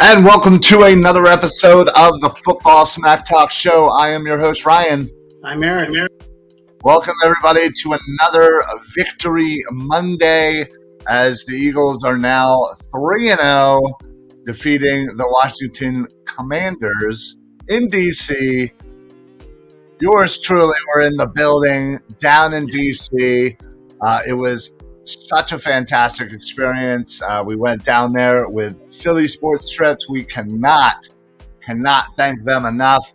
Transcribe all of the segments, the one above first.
And welcome to another episode of the Football Smack Talk Show. I am your host, Ryan. I'm Eric. Welcome, everybody, to another Victory Monday as the Eagles are now 3-0, defeating the Washington Commanders in D.C. Yours truly were in the building down in D.C. It was such a fantastic experience. We went down there with Philly Sports Trips. We cannot thank them enough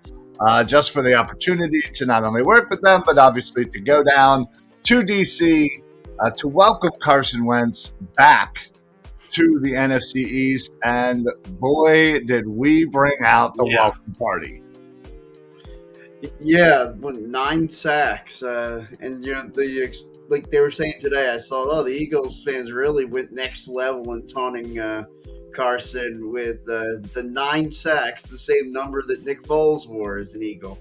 just for the opportunity to not only work with them, but obviously to go down to DC to welcome Carson Wentz back to the NFC East. And boy, did we bring out the welcome party. Yeah, 9 sacks. And, like they were saying today, I saw, the Eagles fans really went next level in taunting Carson with the 9 sacks, the same number that Nick Foles wore as an Eagle.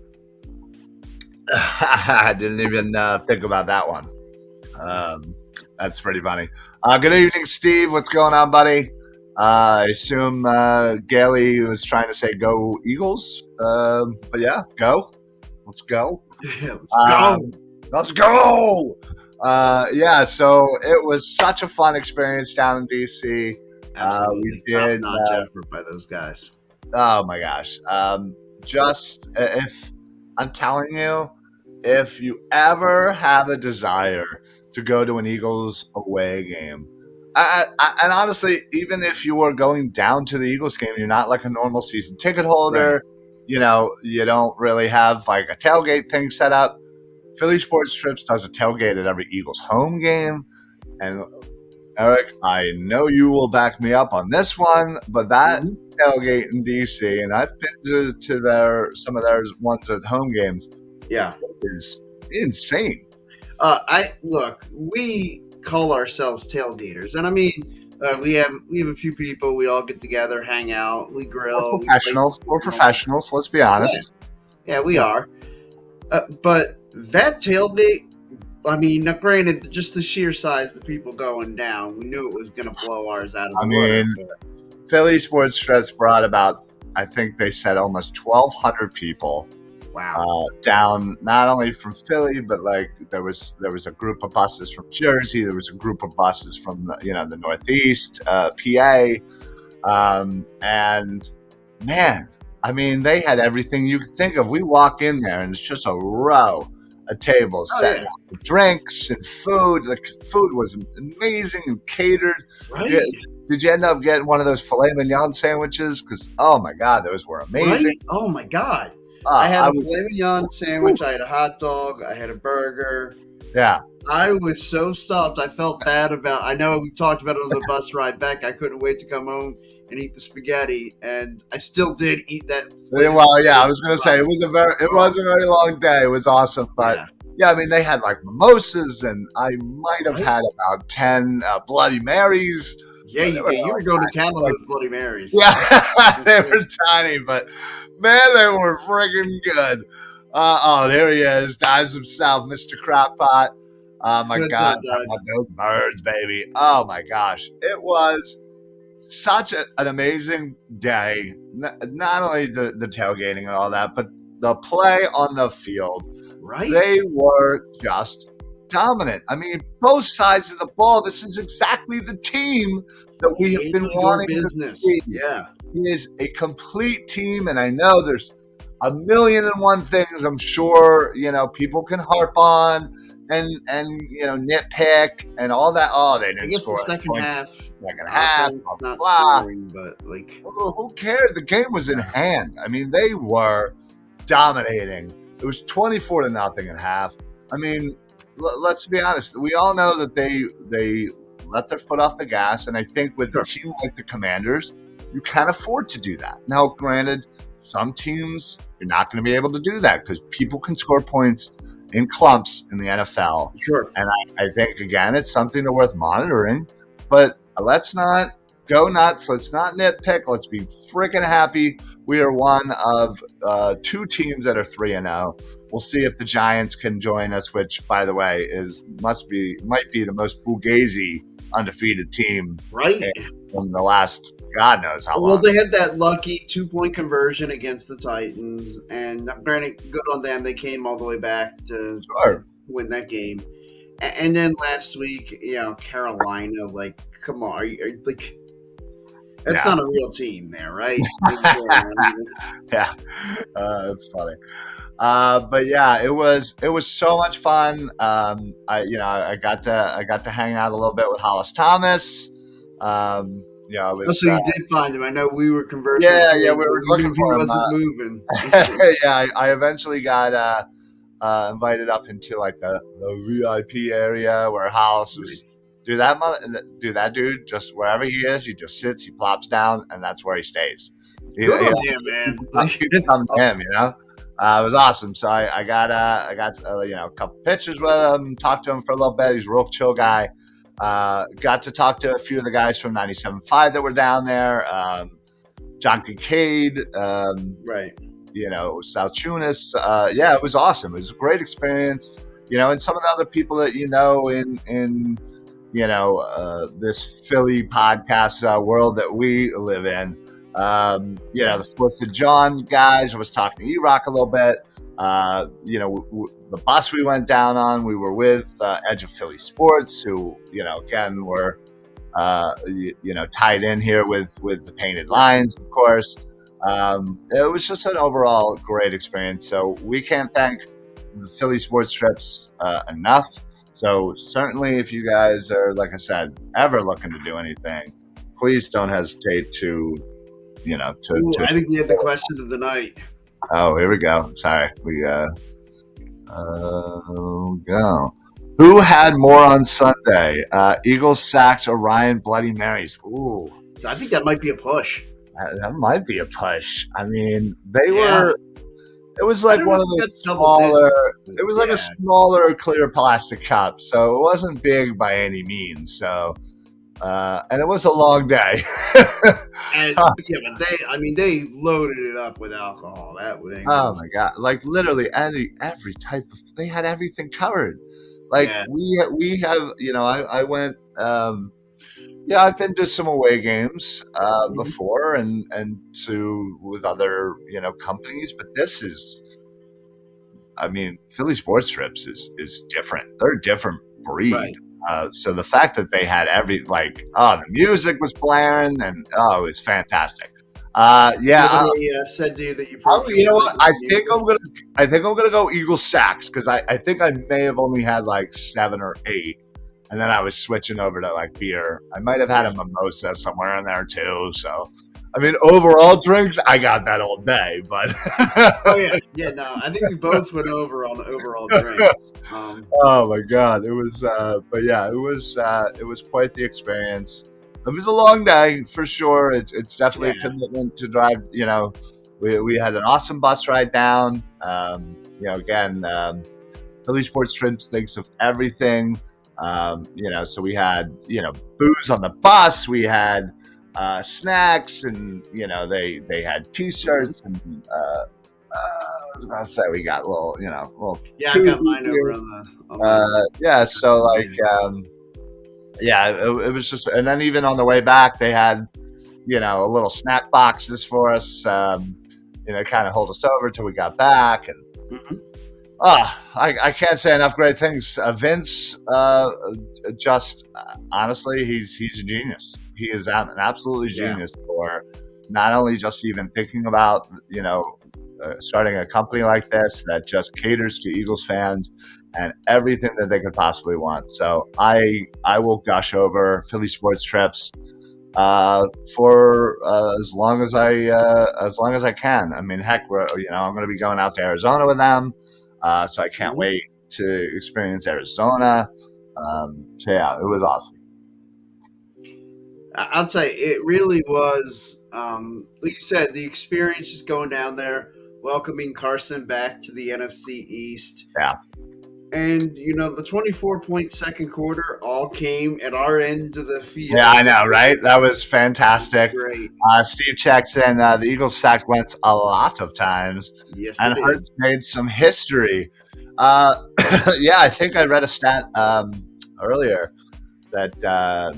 I didn't even think about that one. That's pretty funny. Good evening, Steve. What's going on, buddy? I assume Gailey was trying to say go Eagles. But yeah, go. Let's go. Yeah, let's go. Yeah, so it was such a fun experience down in DC. Absolutely. We did Top-notch effort by those guys. Oh my gosh. Just if I'm telling you, if you ever have a desire to go to an Eagles away game, and honestly, even if you were going down to the Eagles game, you're not like a normal season ticket holder. Right. You know, you don't really have like a tailgate thing set up. Philly Sports Trips does a tailgate at every Eagles home game. And Eric, I know you will back me up on this one, but that tailgate in DC, and I've been to some of their ones at home games. Yeah, is insane. We call ourselves tailgaters, and I mean, we have a few people. We all get together, hang out, we grill. We're professionals. Let's be honest. Yeah, we are. But that tailgate, I mean, now granted, just the sheer size of the people going down, we knew it was going to blow ours out of the water. Philly Sports Trips brought about, I think they said almost 1,200 people. Wow. Down not only from Philly, but like there was a group of buses from Jersey. There was a group of buses from the Northeast, PA, and man, I mean, they had everything you could think of. We walk in there and it's just a row of tables set up with drinks and food. The food was amazing and catered. Right. Did you end up getting one of those filet mignon sandwiches? Because oh my god, those were amazing. Right? Oh my god. I had a filet mignon sandwich. I had a hot dog. I had a burger. Yeah. I was so stuffed. I felt bad about. I know we talked about it on the bus ride back. I couldn't wait to come home and eat the spaghetti, and I still did eat that. Well, yeah, I was gonna say it was a very long day. It was awesome, but yeah, I mean they had like mimosas, and I might have had about 10 Bloody Marys. Yeah, you were going to town on those Bloody Marys. Yeah, they were tiny, but man, they were friggin' good. There he is, Dimes himself, Mr. Crockpot. My God, those birds, baby. Oh my gosh, it was such an amazing day. Not only the tailgating and all that, but the play on the field. Right, they were just dominant. I mean, both sides of the ball. This is exactly the team that we have been wanting to see. Yeah, it is a complete team, and I know there's a million and one things. I'm sure people can harp on and nitpick and all that. Oh, they didn't score. The second half, not scoring, but like, who cares? The game was in hand. I mean, they were dominating. It was 24-0 at half. I mean, let's be honest. We all know that they let their foot off the gas, and I think with a team like the Commanders, you can't afford to do that. Now, granted, some teams you're not going to be able to do that because people can score points in clumps in the NFL. Sure. And I think again, it's something worth monitoring. But let's not go nuts. Let's not nitpick. Let's be freaking happy. We are one of 2 teams that are 3-0. We'll see if the Giants can join us, which, by the way, might be the most fugazi undefeated team right. in the last God knows how Well, long. they had that lucky 2-point conversion against the Titans, and granted, good on them. They came all the way back to Sure. win that game. And then last week, Carolina, like, come on, like, that's Yeah. not a real team there, right? In Carolina. Yeah. It's funny. But yeah, it was so much fun. I got to hang out a little bit with Hollis Thomas. It Oh, was so you did find him. I know we were conversing. yeah, we Saying were you looking knew he for him. wasn't moving. Yeah, I eventually got invited up into like the VIP area where Hollis was. That dude, just wherever he is, he just sits, he plops down, and that's where he stays. Good on him, man. Keeps coming to him, it was awesome. So I got a couple pictures with him, talked to him for a little bit. He's a real chill guy. Got to talk to a few of the guys from 97.5 that were down there. John Kincaid, Right. South Tunis. Yeah, it was awesome. It was a great experience. And some of the other people that in this Philly podcast world that we live in. The 4th of John guys. I was talking to E-Rock a little bit. The bus we went down on, we were with Edge of Philly Sports, who, again, were, tied in here with the Painted Lions, of course. It was just an overall great experience. So we can't thank the Philly Sports Trips enough. So certainly if you guys are, like I said, ever looking to do anything, please don't hesitate to I think we had the question of the night. Oh, here we go. Sorry. We go. Who had more on Sunday? Eagles, Sacks, or Ryan Bloody Marys? Ooh. I think that might be a push. That might be a push. I mean, they were. It was like one of the smaller. It was like a smaller clear plastic cup, so it wasn't big by any means. So, and it was a long day. And but they loaded it up with alcohol. That thing. Oh my god! Like literally every type of. They had everything covered. Like we have. I went. I've been to some away games before, and with other companies, but this is. I mean, Philly Sports Trips is different. They're a different breed. Right. So the fact that they had the music was blaring, and it was fantastic. Nobody said to you that you. You know what? I think I'm gonna go Eagles Sacks because I think I may have only had like 7 or 8. And then I was switching over to like beer. I might have had a mimosa somewhere in there too. So, I mean, overall drinks, I got that all day. But no, I think we both went over on the overall drinks. Oh my god, it was. But yeah, it was quite the experience. It was a long day for sure. It's definitely a commitment to drive. We had an awesome bus ride down. Philly Sports Trips thinks of everything. So we had, booze on the bus, we had, snacks and, they had t-shirts and, I was going to say we got little. I got mine over on the so like, it was just, and then even on the way back, they had, a little snack boxes for us, kind of hold us over till we got back. And, I can't say enough great things. Vince, honestly, he's a genius. He is an absolutely genius for not only just even thinking about, starting a company like this that just caters to Eagles fans and everything that they could possibly want. So I will gush over Philly Sports Trips for as long as I can. I mean, heck, I'm going to be going out to Arizona with them. So I can't wait to experience Arizona. It was awesome. I'll tell you, it really was, like you said, the experience just going down there, welcoming Carson back to the NFC East. Yeah. And, the 24-point second quarter all came at our end of the field. Yeah, I know, right? That was fantastic. Great. Steve checks in. The Eagles sacked Wentz a lot of times. Yes, and Hurts made some history. I think I read a stat earlier that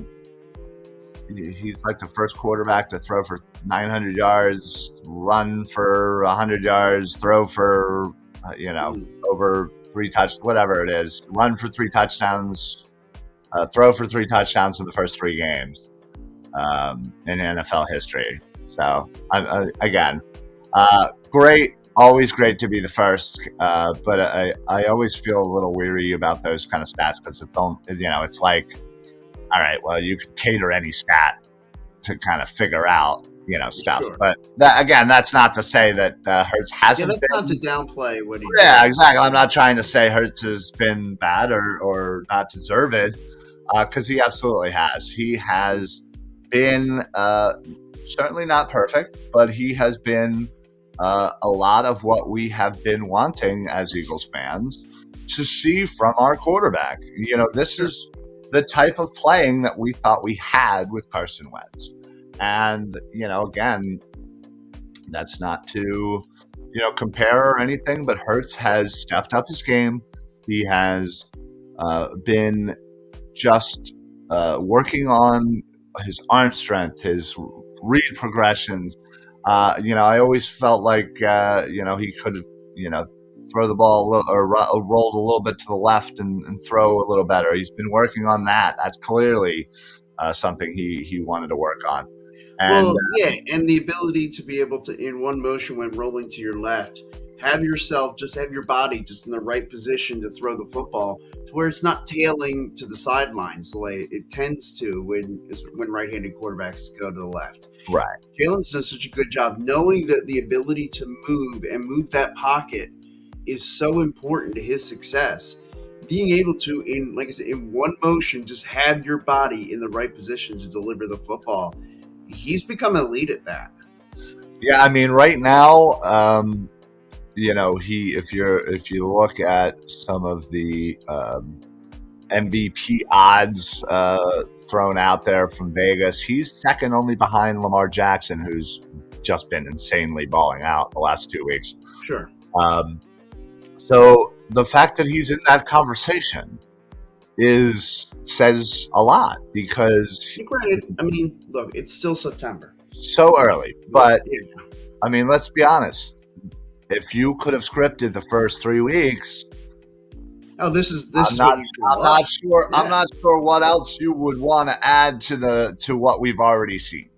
he's like the first quarterback to throw for 900 yards, run for 100 yards, throw for over whatever it is, run for 3 touchdowns, throw for 3 touchdowns in the first 3 games in NFL history. So again, great. Always great to be the first, but I always feel a little weary about those kind of stats because it's like, all right, well, you can cater any stat to kind of figure out stuff, Sure. but that's not to say that Hurts Yeah, hasn't that's been. not to downplay what he Yeah, did. exactly. I'm not trying to say Hurts has been bad or not deserved, because he absolutely has. He has been certainly not perfect, but he has been a lot of what we have been wanting as Eagles fans to see from our quarterback. This is the type of playing that we thought we had with Carson Wentz. And, again, that's not to, compare or anything, but Hurts has stepped up his game. He has been just working on his arm strength, his read progressions. I always felt like, he could, throw the ball a little, or rolled a little bit to the left and throw a little better. He's been working on that. That's clearly something he wanted to work on. And Well, yeah, and the ability to be able to, in one motion when rolling to your left, have your body just in the right position to throw the football to where it's not tailing to the sidelines the way it tends to when right-handed quarterbacks go to the left. right. Jalen's done such a good job knowing that the ability to move that pocket is so important to his success. Being able to, like I said, in one motion, just have your body in the right position to deliver the football. He's become elite at that. Yeah, I mean, right now, if you look at some of the MVP odds thrown out there from Vegas, he's second only behind Lamar Jackson, who's just been insanely balling out the last 2 weeks. Sure. So the fact that he's in that conversation says a lot, because Granted, I mean, look, it's still September. So early, but Yeah. I mean, let's be honest. If you could have scripted the first 3 weeks, I'm not sure. Yeah. I'm not sure what else you would want to add to what we've already seen.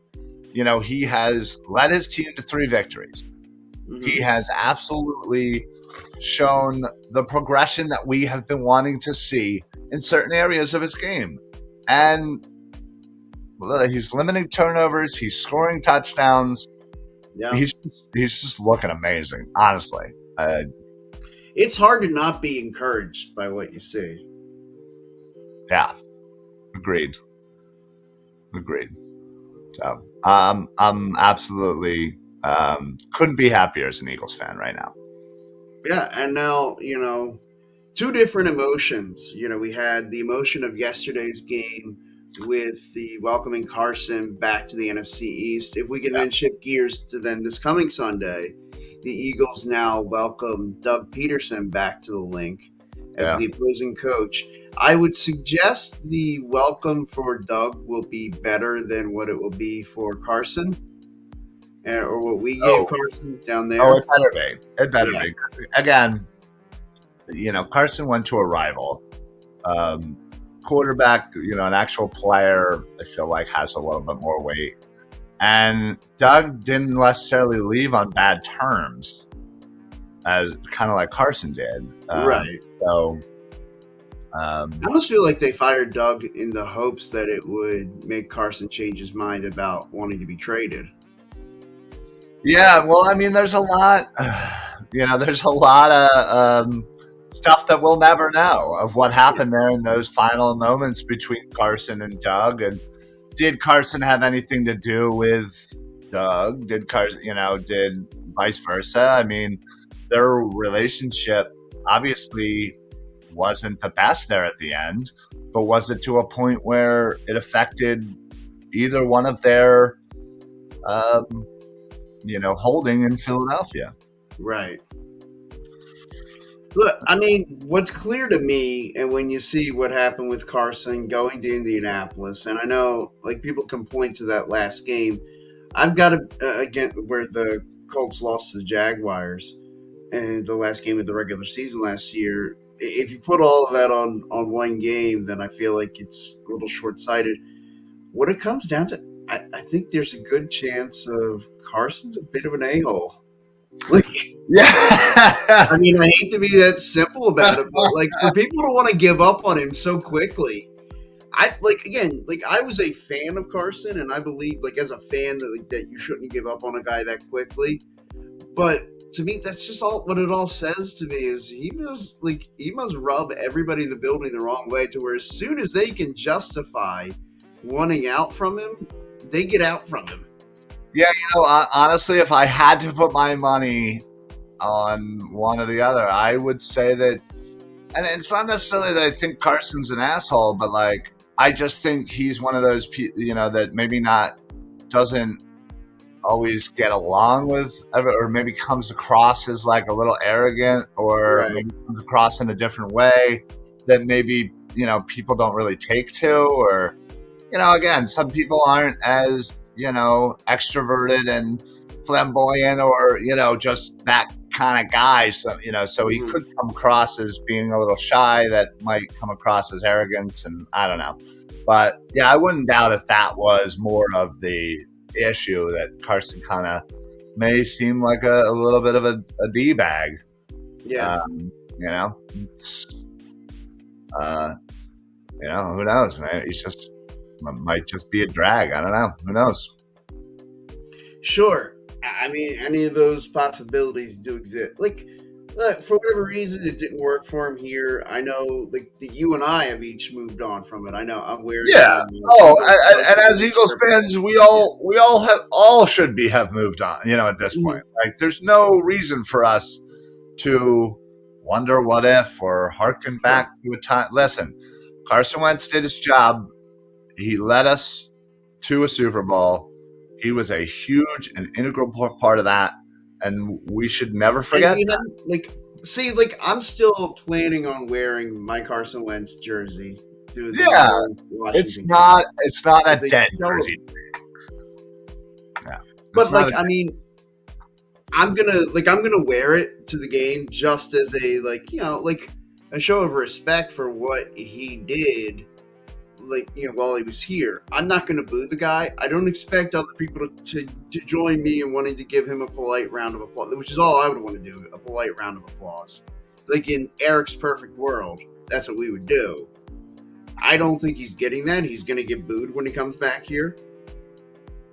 He has led his team to 3 victories. Mm-hmm. He has absolutely shown the progression that we have been wanting to see in certain areas of his game. And he's limiting turnovers. He's scoring touchdowns. Yeah. He's just looking amazing, honestly. It's hard to not be encouraged by what you see. Yeah. Agreed. So I'm absolutely couldn't be happier as an Eagles fan right now. Yeah, and now, two different emotions. We had the emotion of yesterday's game with the welcoming Carson back to the NFC East. If we can then shift gears to then this coming Sunday, the Eagles now welcome Doug Peterson back to the link as the opposing coach. I would suggest the welcome for Doug will be better than what it will be for Carson. Or what we gave Carson down there. Oh, it better be. It better be. Again, Carson went to a rival. Quarterback, an actual player, I feel like has a little bit more weight. And Doug didn't necessarily leave on bad terms, as kind of like Carson did. Right. So I almost feel like they fired Doug in the hopes that it would make Carson change his mind about wanting to be traded. Yeah, well, I mean, there's a lot of stuff that we'll never know of what happened there in those final moments between Carson and Doug. And did Carson have anything to do with Doug? Did vice versa? I mean, their relationship obviously wasn't the best there at the end, but was it to a point where it affected either one of their holding in Philadelphia? Right. Look, I mean, what's clear to me, and when you see what happened with Carson going to Indianapolis, and I know like people can point to that last game. I've got to again where the Colts lost to the Jaguars in the last game of the regular season last year. If you put all of that on one game, then I feel like it's a little short sighted. What it comes down to, I think there's a good chance of Carson's a bit of an a hole. Like, I Yeah. mean, I hate to be that simple about it, but like for people to want to give up on him so quickly, I like again, like I was a fan of Carson, and I believe, like as a fan, that that you shouldn't give up on a guy that quickly. But to me, that's just all what it all says to me is he must rub everybody in the building the wrong way to where as soon as they can justify wanting out from him, they get out from him. Yeah, honestly, if I had to put my money on one or the other, I would say that, and it's not necessarily that I think Carson's an asshole, but like, I just think he's one of those people, that maybe not, doesn't always get along with, or maybe comes across as like a little arrogant, or Right. maybe comes across in a different way that maybe, people don't really take to, or, again, some people aren't as, extroverted and flamboyant, or, just that kind of guy. So, so he Mhm. could come across as being a little shy, that might come across as arrogance, and I don't know. But yeah, I wouldn't doubt if that was more of the issue, that Carson kind of may seem like a little bit of a D bag. Yeah. Um, you know, uh, who knows, man? He's just might just be a drag. I don't know. Who knows? Sure. I mean, any of those possibilities do exist. Like, for whatever reason, it didn't work for him here. I know, like, that you and I have each moved on from it. I know I'm wearing Yeah. my Oh, Eagles and Carson as Wentz Eagles jersey. fans, we Yeah. all should have moved on. At this point, Mhm. like, there's no reason for us to wonder what if, or harken Sure. back to a time. Listen, Carson Wentz did his job. He led us to a Super Bowl. He was a huge and integral part of that, and we should never And forget we that. hadn't, like, see, like, I'm still planning on wearing my Carson Wentz jersey to the Yeah, Eagles it's Washington game not it's not a as a dead show of, jersey. Yeah, it's but, not like, a I mean, I'm gonna wear it to the game just as a like like a show of respect for what he did like while he was here. I'm not gonna boo the guy. I don't expect other people to join me in wanting to give him a polite round of applause, which is all I would want to do, a polite round of applause. Like in Eric's perfect world, that's what we would do. I don't think he's getting that. He's gonna get booed when he comes back here.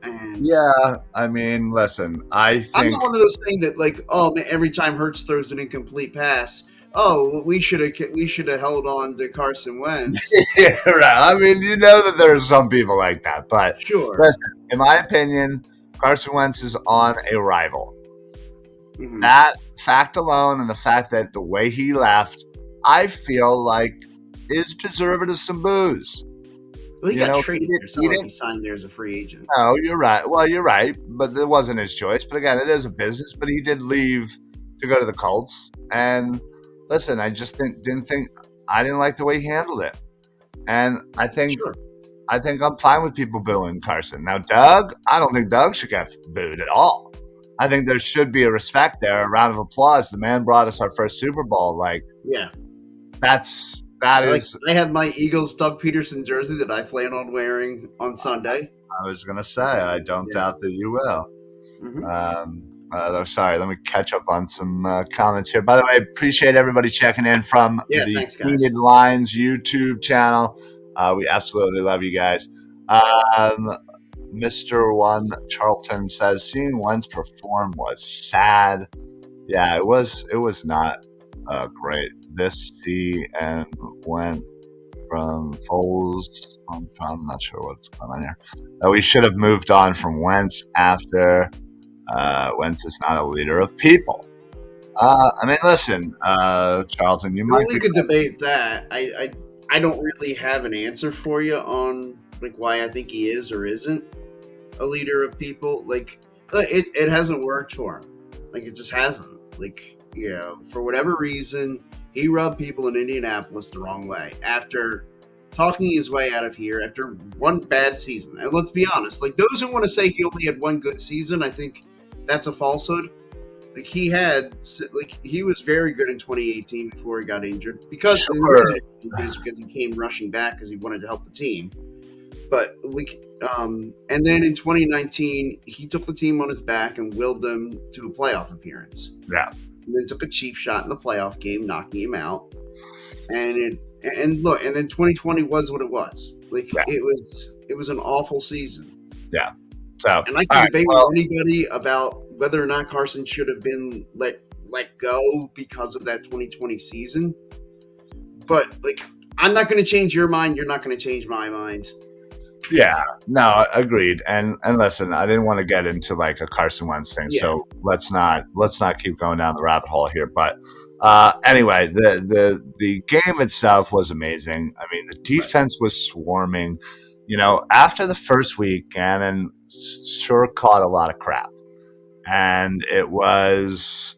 And Yeah, I mean, listen, I I'm think not one of those things that like, oh man, every time Hertz throws an incomplete pass, oh well, we should have held on to Carson Wentz. yeah, right. I mean, that there are some people like that, but Sure. listen, in my opinion, Carson Wentz is on a rival. Hmm. That fact alone, and the fact that the way he left, I feel like, is deserving of some booze. Well, he got He, traded did, there. It's he not like he didn't. signed there as a free agent. No, you're right. Well, you're right, but it wasn't his choice. But again, it is a business. But he did leave to go to the Colts. And listen, I just didn't think, I didn't like the way he handled it. And Sure. I think I'm fine with people booing Carson. Now, Doug, I don't think Doug should get booed at all. I think there should be a respect there, a round of applause. The man brought us our first Super Bowl. Like, Yeah. that Like is. I have my Eagles Doug Peterson jersey that I plan on wearing on Sunday. I was gonna say, I don't Yeah. doubt that you will. Hmm. Sorry, let me catch up on some comments here. By the way, appreciate everybody checking in from Yeah. the Thanks, guys. Painted Lines YouTube channel. We absolutely love you guys. Um, Mr. One Charlton says seeing Wentz perform was sad. Yeah, it was. It was not great. This see and went from Foles. I'm not sure what's going on here. We should have moved on from Wentz after. Wentz is not a leader of people. I mean, listen, Charlton, you Well, might we be. could debate that. I don't really have an answer for you on like why I think he is or isn't a leader of people. Like it hasn't worked for him. Like it just hasn't. Like for whatever reason, he rubbed people in Indianapolis the wrong way after talking his way out of here after one bad season. And let's be honest, like those who want to say he only had one good season, I think that's a falsehood. Like he was very good in 2018 before he got injured because the Sure. reason he got injured is because he came rushing back because he wanted to help the team. But and then in 2019 he took the team on his back and willed them to a playoff appearance. Yeah. And then took a cheap shot in the playoff game, knocking him out. And then 2020 was what it was. Like Yeah. it was an awful season. Yeah. So, And I can debate with anybody about whether or not Carson should have been let go because of that 2020 season. But like, I'm not going to change your mind. You're not going to change my mind. yeah, no, agreed. And listen, I didn't want to get into like a Carson Wentz thing, so let's not keep going down the rabbit hole here. But anyway, the game itself was amazing. I mean, the defense was swarming. After the first week, Gannon sure caught a lot of crap, and it was,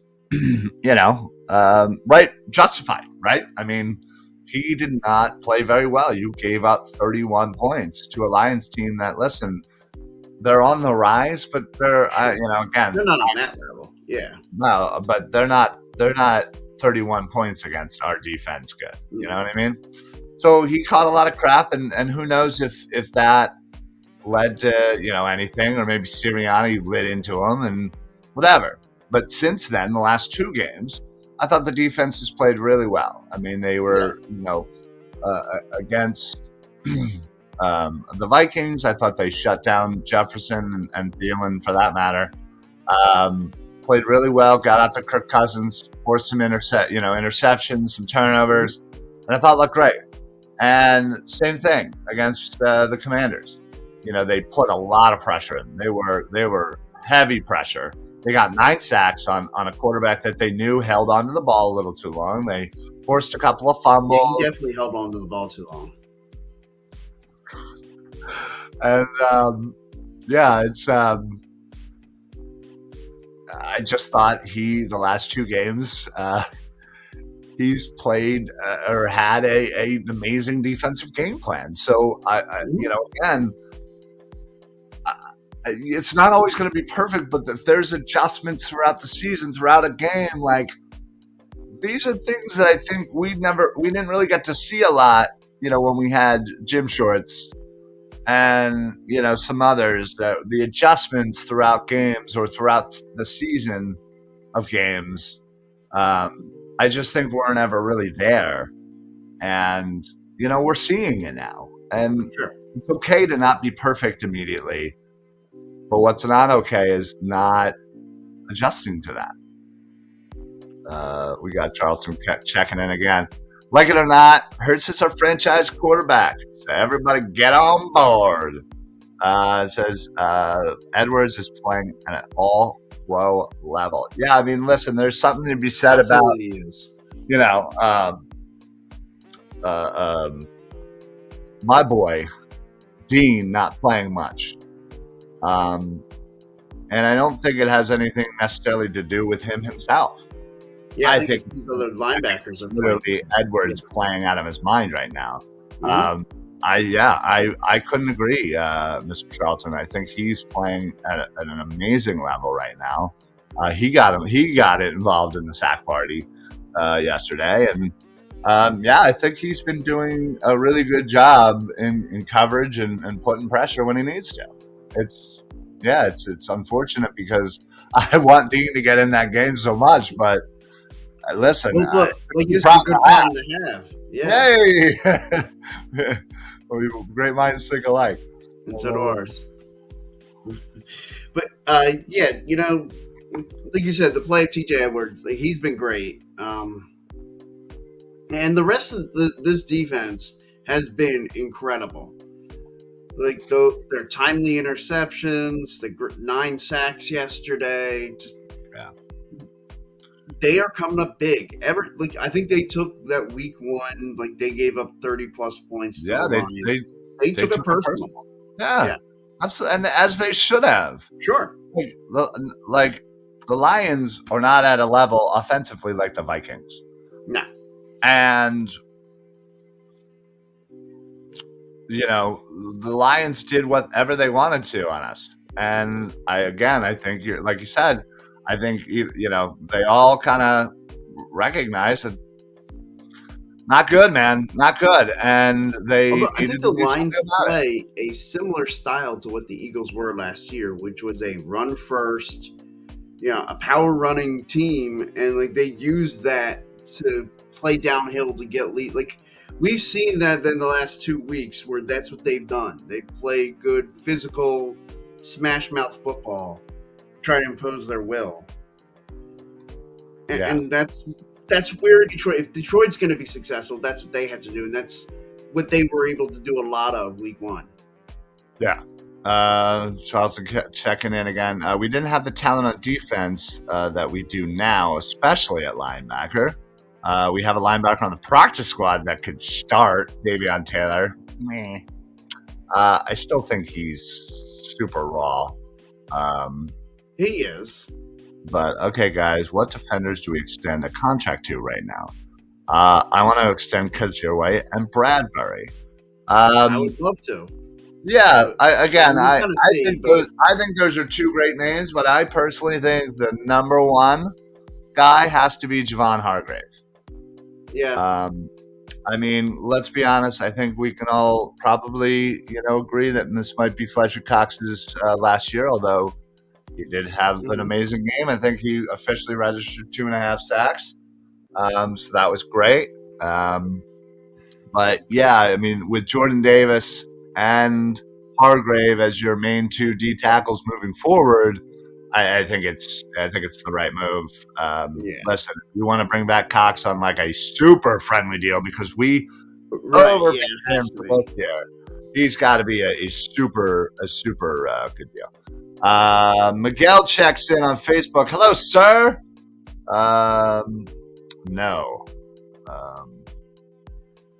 right, justified, right? I mean, he did not play very well. You gave up 31 points to a Lions team that, listen, they're on the rise, but they're, again, they're not on that level. Yeah. No, but they're not 31 points against our defense good. You know what I mean? So he caught a lot of crap, and who knows if that led to, anything, or maybe Sirianni lit into him and whatever. But since then, the last two games, I thought the defense has played really well. I mean, they were, against the Vikings, I thought they shut down Jefferson and Thielen for that matter. Played really well, got out to Kirk Cousins, forced some interceptions, some turnovers, and I thought looked great. And same thing against the Commanders. They put a lot of pressure in. They were heavy pressure. They got 9 sacks on a quarterback that they knew held onto the ball a little too long. They forced a couple of fumbles. Yeah, he definitely held onto the ball too long. And it's. I just thought the last 2 games, he's played or had an amazing defensive game plan. So again, it's not always going to be perfect, but if there's adjustments throughout the season, throughout a game, like these are things that I think we didn't really get to see a lot, when we had gym shorts and, some others, the adjustments throughout games or throughout the season of games. I just think weren't ever really there. And, we're seeing it now. And It's okay to not be perfect immediately. But what's not okay is not adjusting to that. We got Charlton checking in again. Like it or not, Hurts is our franchise quarterback. So everybody get on board. It says Edwards is playing at an all-pro level. Yeah, I mean, listen, there's something to be said about, my boy, Dean, not playing much. And I don't think it has anything necessarily to do with him himself. Yeah, I think these other linebackers are literally Edwards playing out of his mind right now. I couldn't agree, Mr. Charlton. I think he's playing at an amazing level right now. He got it involved in the sack party yesterday, and I think he's been doing a really good job in coverage and putting pressure when he needs to. It's unfortunate because I want Dean to get in that game so much, but listen, it's a good problem to have. Yeah. Hey, great minds think alike. And so do ours. But like you said, the play of TJ Edwards, he's been great. And the rest of this defense has been incredible. Like their timely interceptions, the 9 sacks yesterday, they are coming up big. I think they took that week 1, like they gave up 30 plus points. Yeah, they took it personal. Yeah, absolutely, and as they should have. Sure. Like the Lions are not at a level offensively like the Vikings. No. And, the Lions did whatever they wanted to on us. And I think like you said, I think, they all kind of recognize that not good, man, not good. And they Although I needed think to the do something Lions about it. play a similar style to what the Eagles were last year, which was a run first, a power running team, and like they use that to play downhill to get lead. Like we've seen that in the last 2 weeks where that's what they've done. They play good physical smash mouth football, try to impose their will. And that's where Detroit, if Detroit's going to be successful, that's what they have to do, and that's what they were able to do a lot of week 1. Yeah. Charlton checking in again. We didn't have the talent on defense that we do now, especially at linebacker. We have a linebacker on the practice squad that could start, Davion Taylor. Meh. I still think he's super raw. He is. But, okay, guys, what defenders do we extend a contract to right now? I want to extend Kazir White and Bradbury. I would love to. Yeah, I think those are two great names, but I personally think the number one guy has to be Javon Hargrave. Yeah. I mean, let's be honest. I think we can all probably, agree that this might be Fletcher Cox's last year, although he did have an amazing game. I think he officially registered 2.5 sacks, so that was great. But yeah, I mean, with Jordan Davis and Hargrave as your main 2 D tackles moving forward, I think it's the right move. Listen, you want to bring back Cox on like a super friendly deal because we overpaid him for both year. He's got to be a super good deal. Miguel checks in on Facebook. Hello, sir. No.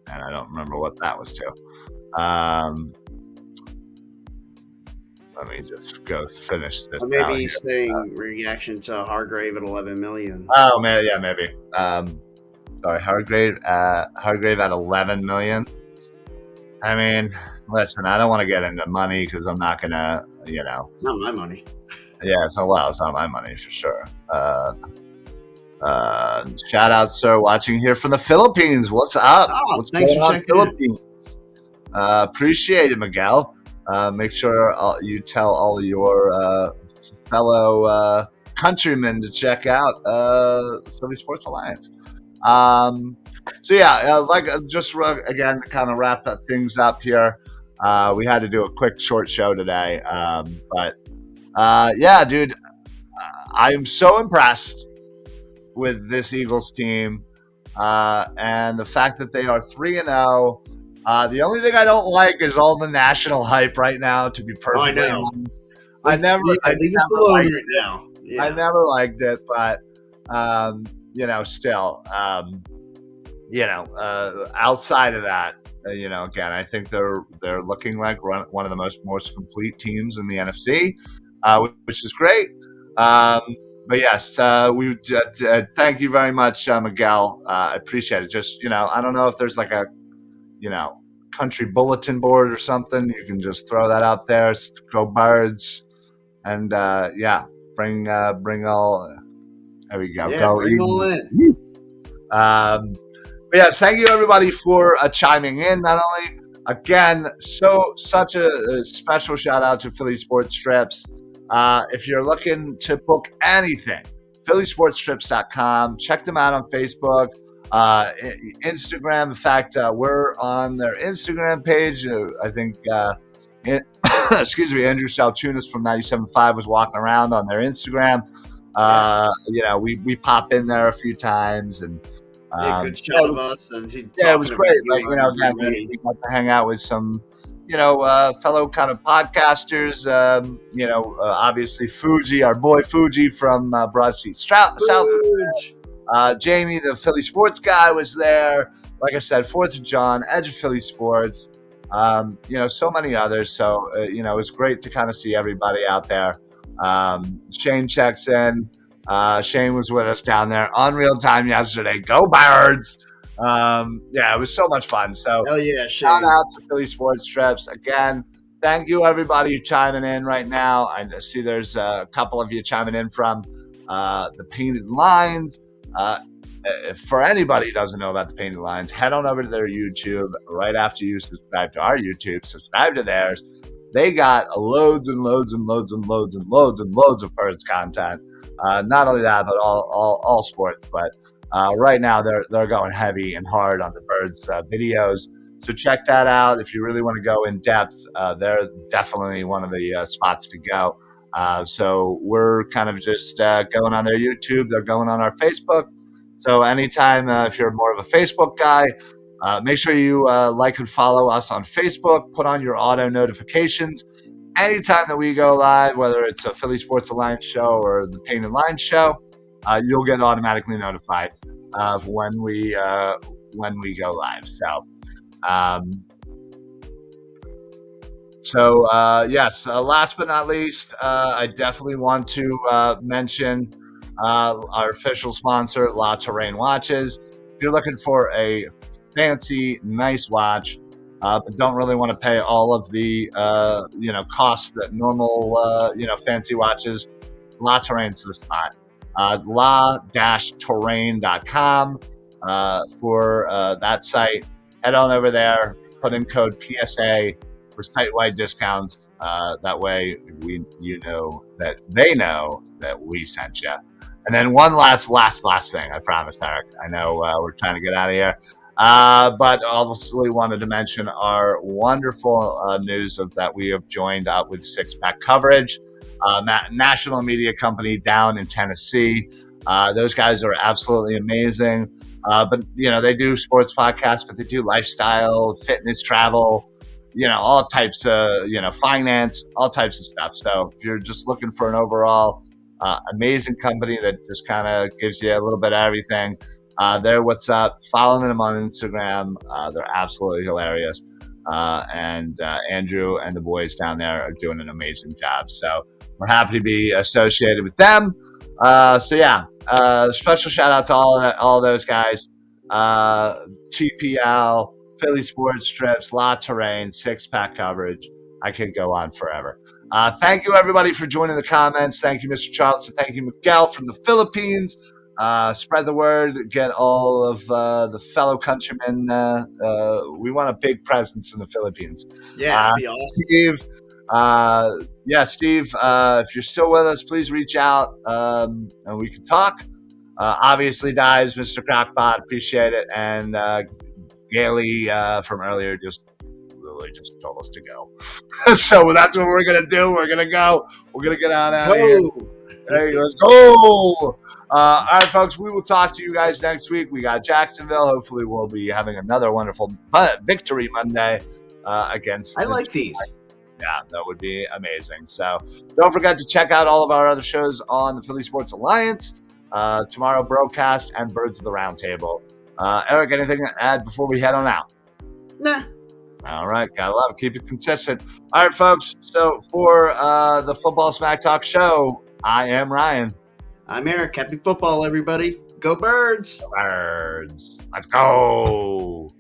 And I don't remember what that was to. Let me just go finish this. Maybe he's saying reaction to Hargrave at 11 million. Oh man, yeah, maybe. Sorry, Hargrave at 11 million. I mean, listen, I don't want to get into money because I'm not gonna, Not my money. Yeah, it's not my money for sure. Shout out, sir, watching here from the Philippines. What's up? What's going on, Philippines? Appreciate it, Miguel. Make sure you tell all of your fellow countrymen to check out Philly Sports Alliance. So yeah, just again to kind of wrap things up here. We had to do a quick short show today, but yeah, dude, I'm so impressed with this Eagles team and the fact that they are 3-0. The only thing I don't like is all the national hype right now. To be perfectly honest, I never liked it, but still, outside of that, again, I think they're looking like one of the most complete teams in the NFC, which is great. But yes, we thank you very much, Miguel. I appreciate it. Just I don't know if there's like a country bulletin board or something. You can just throw that out there. Go Birds, and bring all. There we go. Yeah, go bring all in. But yes, thank you everybody for chiming in. Not only again, such a special shout out to Philly Sports Strips. If you're looking to book anything, phillysportstrips.com. Check them out on Facebook, Instagram. In fact, we're on their Instagram page. I think, excuse me, Andrew Saltunas from 97.5 was walking around on their Instagram. We pop in there a few times and good shot of us. And it was great. Again, we got to hang out with some fellow kind of podcasters, obviously Fuji, our boy Fuji from Broad Street South. Jamie, the Philly sports guy, was there. Like I said, 4th of John, Edge of Philly Sports, so many others. So, it was great to kind of see everybody out there. Shane checks in. Shane was with us down there on real time yesterday. Go Birds! Yeah, it was so much fun. So Hell yeah, shout Shane. out to Philly Sports Trips again. Thank you, everybody, chiming in right now. I see there's a couple of you chiming in from the Painted Lines. For anybody who doesn't know about the Painted Lines, head on over to their YouTube right after you subscribe to our YouTube. Subscribe to theirs. They got loads and loads and loads and loads and loads and loads of birds content. Not only that, but all sports. But right now they're going heavy and hard on the birds videos. So check that out if you really want to go in depth. They're definitely one of the spots to go. So we're kind of just going on their YouTube. They're going on our Facebook. So anytime, if you're more of a Facebook guy, make sure you like and follow us on Facebook. Put on your auto notifications. Anytime that we go live, whether it's a Philly Sports Alliance show or the Painted Line show, you'll get automatically notified of when we go live. Yes, last but not least, I definitely want to mention our official sponsor, La Terrain Watches. If you're looking for a fancy, nice watch, but don't really want to pay all of the costs that normal fancy watches, La Terrain's the spot. La-terrain.com for that site. Head on over there, put in code PSA for site-wide discounts. That way, you know that they know that we sent you. And then one last thing, I promise, Eric. I know we're trying to get out of here. But obviously wanted to mention our wonderful news of that we have joined up with Six Pack Coverage, national media company down in Tennessee. Those guys are absolutely amazing. But, they do sports podcasts, but they do lifestyle, fitness, travel, all types of, finance, all types of stuff. So if you're just looking for an overall amazing company that just kind of gives you a little bit of everything, they're what's up. Following them on Instagram. They're absolutely hilarious. And Andrew and the boys down there are doing an amazing job. So we're happy to be associated with them. Special shout out to all those guys. TPL, Philly Sports Trips, La Terrain, Six Pack Coverage. I could go on forever. Thank you, everybody, for joining the comments. Thank you, Mr. Charleston. Thank you, Miguel from the Philippines. Spread the word. Get all of the fellow countrymen. We want a big presence in the Philippines. Yeah, that'd be awesome. Steve, if you're still with us, please reach out and we can talk. Obviously, Dives, Mr. Crockbot, appreciate it. And Gailey from earlier just told us to go. So that's what we're going to do. We're going to go. We're going to get out of here. Hey, let's go. All right, folks, we will talk to you guys next week. We got Jacksonville. Hopefully, we'll be having another wonderful victory Monday against. I like these. Yeah, that would be amazing. So don't forget to check out all of our other shows on the Philly Sports Alliance. Tomorrow, Broadcast and Birds of the Round Table. Eric, anything to add before we head on out? Nah. All right, gotta love it. Keep it consistent. All right, folks. So for the Football Smack Talk show, I am Ryan. I'm Eric. Happy football, everybody. Go Birds. Birds. Let's go.